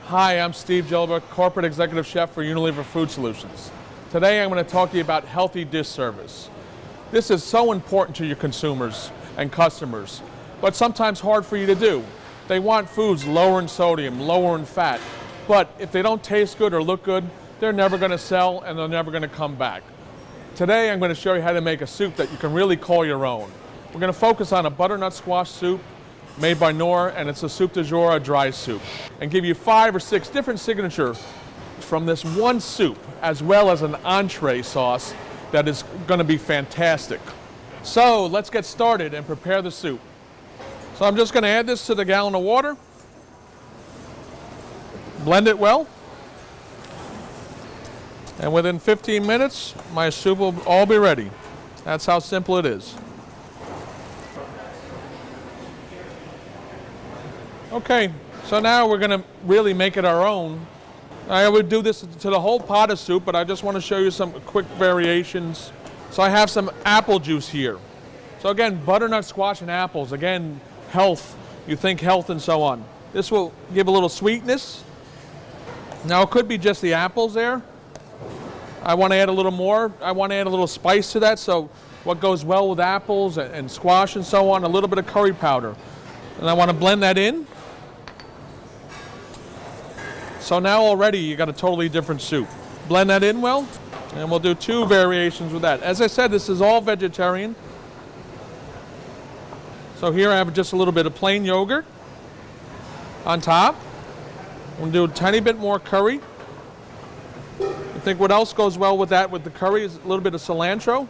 Hi, I'm Steve Jilleba, Corporate Executive Chef for Unilever Food Solutions. Today I'm going to talk to you about healthy dish service. This is so important to your consumers and customers, but sometimes hard for you to do. They want foods lower in sodium, lower in fat, but if they don't taste good or look good, they're never going to sell and they're never going to come back. Today I'm going to show you how to make a soup that you can really call your own. We're going to focus on a butternut squash soup made by KNORR, and it's a soup du jour, a dry soup, and give you 5 or 6 different signatures from this one soup, as well as an entree sauce that is going to be fantastic. So let's get started and prepare the soup. So I'm just going to add this to the gallon of water, blend it well, and within 15 minutes my soup will all be ready. That's how simple it is. Okay, so now we're going to really make it our own. I would do this to the whole pot of soup, but I just want to show you some quick variations. So I have some apple juice here. So again, butternut squash and apples, again, health. You think health and so on. This will give a little sweetness. Now it could be just the apples there. I want to add a little more. I want to add a little spice to that, so what goes well with apples and squash and so on, a little bit of curry powder. And I want to blend that in. So now already you got a totally different soup. Blend that in well, and we'll do 2 variations with that. As I said, this is all vegetarian. So here I have just a little bit of plain yogurt on top. We'll do a tiny bit more curry. I think what else goes well with that, with the curry, is a little bit of cilantro.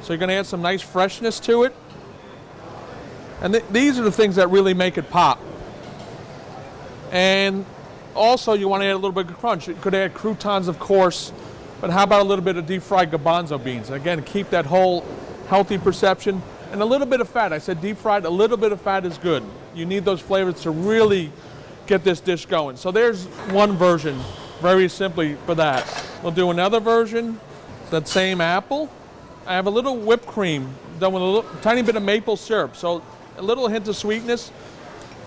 So you're going to add some nice freshness to it. And these are the things that really make it pop. And also, you want to add a little bit of crunch. You could add croutons, of course, but how about a little bit of deep fried garbanzo beans? Again, keep that whole healthy perception. And a little bit of fat. I said deep fried, a little bit of fat is good. You need those flavors to really get this dish going. So there's one version, very simply for that. We'll do another version, that same apple. I have a little whipped cream done with a tiny bit of maple syrup. So a little hint of sweetness,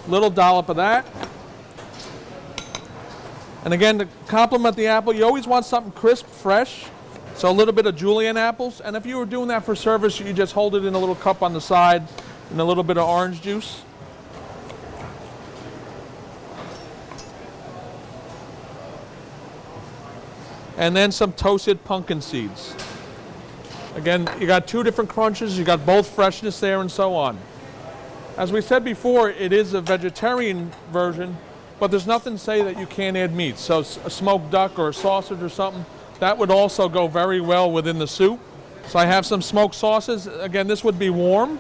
a little dollop of that. And again, to complement the apple, you always want something crisp, fresh. So a little bit of julienne apples. And if you were doing that for service, you just hold it in a little cup on the side and a little bit of orange juice. And then some toasted pumpkin seeds. Again, you got 2 different crunches. You got both freshness there and so on. As we said before, it is a vegetarian version, but there's nothing to say that you can't add meat. So a smoked duck or a sausage or something, that would also go very well within the soup. So I have some smoked sauces. Again, this would be warm.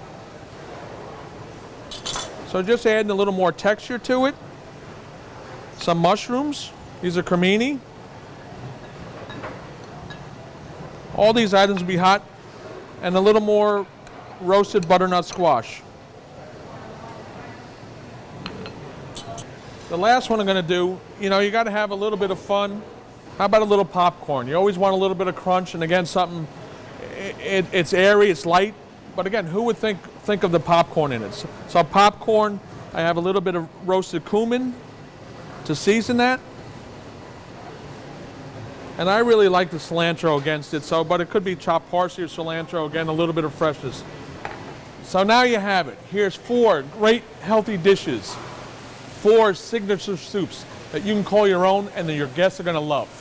So just adding a little more texture to it. Some mushrooms. These are cremini. All these items will be hot. And a little more roasted butternut squash. The last one I'm going to do, you got to have a little bit of fun. How about a little popcorn? You always want a little bit of crunch, and again, something, it's airy, it's light, but again, who would think of the popcorn in it? So popcorn, I have a little bit of roasted cumin to season that. And I really like the cilantro against it, but it could be chopped parsley or cilantro, again, a little bit of freshness. So now you have it. Here's 4 great healthy dishes. 4 signature soups that you can call your own and that your guests are going to love.